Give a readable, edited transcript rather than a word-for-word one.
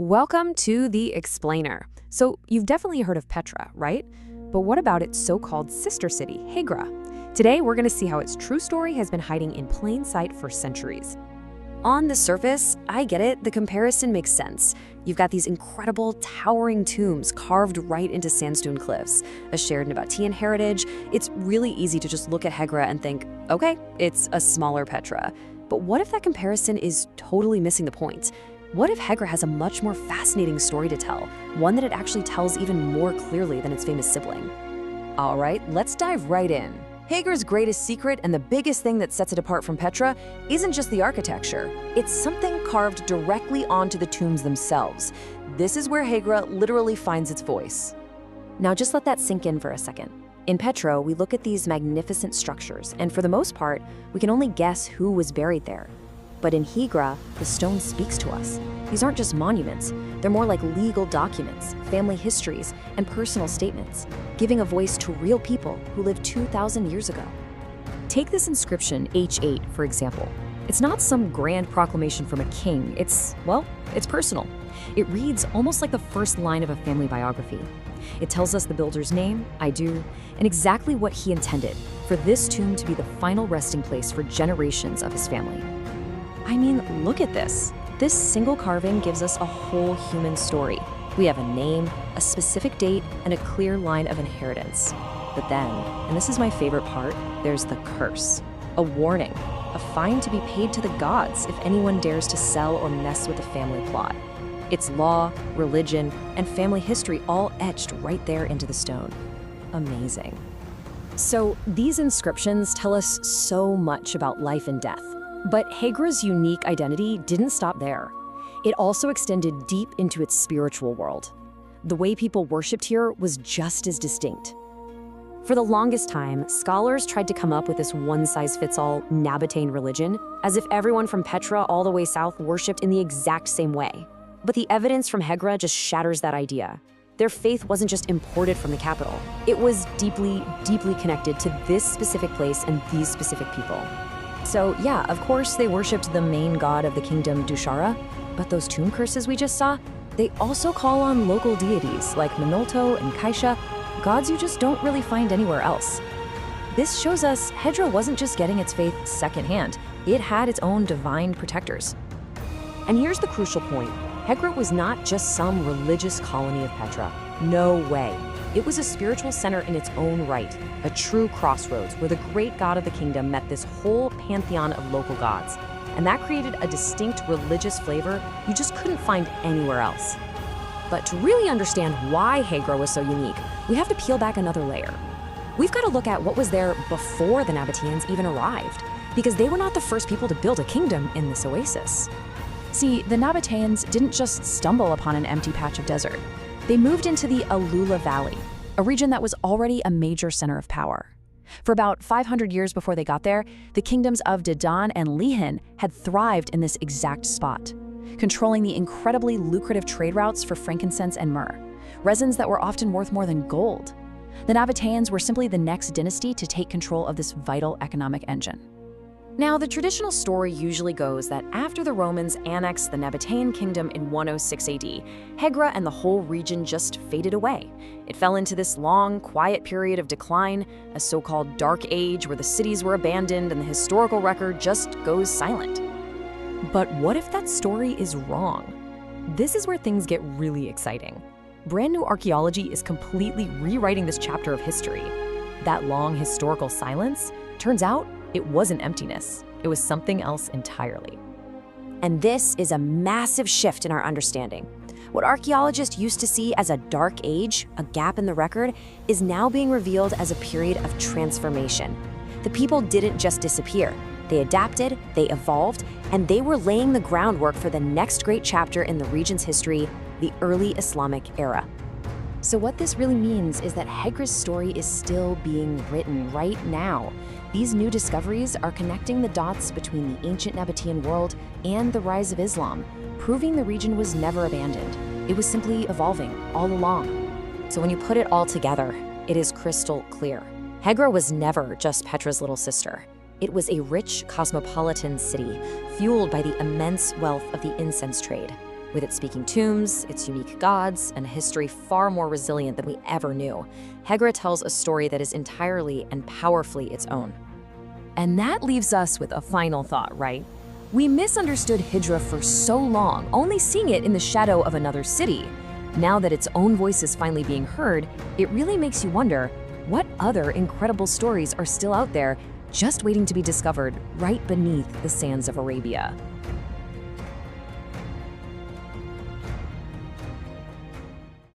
Welcome to The Explainer. So, you've definitely heard of Petra, right? But what about its so-called sister city, Hegra? Today, we're going to see how its true story has been hiding in plain sight for centuries. On the surface, I get it, the comparison makes sense. You've got these incredible, towering tombs carved right into sandstone cliffs, a shared Nabataean heritage. It's really easy to just look at Hegra and think, okay, it's a smaller Petra. But what if that comparison is totally missing the point? What if Hegra has a much more fascinating story to tell, one that it actually tells even more clearly than its famous sibling? All right, let's dive right in. Hegra's greatest secret and the biggest thing that sets it apart from Petra isn't just the architecture. It's something carved directly onto the tombs themselves. This is where Hegra literally finds its voice. Now just let that sink in for a second. In Petra, we look at these magnificent structures, and for the most part, we can only guess who was buried there. But in Hegra, the stone speaks to us. These aren't just monuments. They're more like legal documents, family histories, and personal statements, giving a voice to real people who lived 2,000 years ago. Take this inscription, H8, for example. It's not some grand proclamation from a king. It's personal. It reads almost like the first line of a family biography. It tells us the builder's name, and exactly what he intended, for this tomb to be the final resting place for generations of his family. I mean, look at this. This single carving gives us a whole human story. We have a name, a specific date, and a clear line of inheritance. But then, and this is my favorite part, there's the curse. A warning, a fine to be paid to the gods if anyone dares to sell or mess with the family plot. It's law, religion, and family history all etched right there into the stone. Amazing. So these inscriptions tell us so much about life and death. But Hegra's unique identity didn't stop there. It also extended deep into its spiritual world. The way people worshipped here was just as distinct. For the longest time, scholars tried to come up with this one-size-fits-all Nabataean religion, as if everyone from Petra all the way south worshipped in the exact same way. But the evidence from Hegra just shatters that idea. Their faith wasn't just imported from the capital. It was deeply, deeply connected to this specific place and these specific people. So yeah, of course they worshipped the main god of the kingdom, Dushara, but those tomb curses we just saw, they also call on local deities like Minolto and Kaisha, gods you just don't really find anywhere else. This shows us Hegra wasn't just getting its faith secondhand, it had its own divine protectors. And here's the crucial point. Hegra was not just some religious colony of Petra. No way. It was a spiritual center in its own right, a true crossroads where the great god of the kingdom met this whole pantheon of local gods. And that created a distinct religious flavor you just couldn't find anywhere else. But to really understand why Hegra was so unique, we have to peel back another layer. We've got to look at what was there before the Nabataeans even arrived, because they were not the first people to build a kingdom in this oasis. See, the Nabataeans didn't just stumble upon an empty patch of desert. They moved into the AlUla Valley, a region that was already a major center of power. For about 500 years before they got there, the kingdoms of Dedan and Lihin had thrived in this exact spot, controlling the incredibly lucrative trade routes for frankincense and myrrh, resins that were often worth more than gold. The Nabataeans were simply the next dynasty to take control of this vital economic engine. Now, the traditional story usually goes that after the Romans annexed the Nabataean kingdom in 106 AD, Hegra and the whole region just faded away. It fell into this long, quiet period of decline, a so-called dark age where the cities were abandoned and the historical record just goes silent. But what if that story is wrong? This is where things get really exciting. Brand new archaeology is completely rewriting this chapter of history. That long historical silence, turns out, it wasn't emptiness. It was something else entirely. And this is a massive shift in our understanding. What archaeologists used to see as a dark age, a gap in the record, is now being revealed as a period of transformation. The people didn't just disappear. They adapted, they evolved, and they were laying the groundwork for the next great chapter in the region's history, the early Islamic era. So what this really means is that Hegra's story is still being written right now. These new discoveries are connecting the dots between the ancient Nabataean world and the rise of Islam, proving the region was never abandoned. It was simply evolving all along. So when you put it all together, it is crystal clear. Hegra was never just Petra's little sister. It was a rich, cosmopolitan city, fueled by the immense wealth of the incense trade. With its speaking tombs, its unique gods, and a history far more resilient than we ever knew, Hegra tells a story that is entirely and powerfully its own. And that leaves us with a final thought, right? We misunderstood Hijra for so long, only seeing it in the shadow of another city. Now that its own voice is finally being heard, it really makes you wonder, what other incredible stories are still out there, just waiting to be discovered right beneath the sands of Arabia?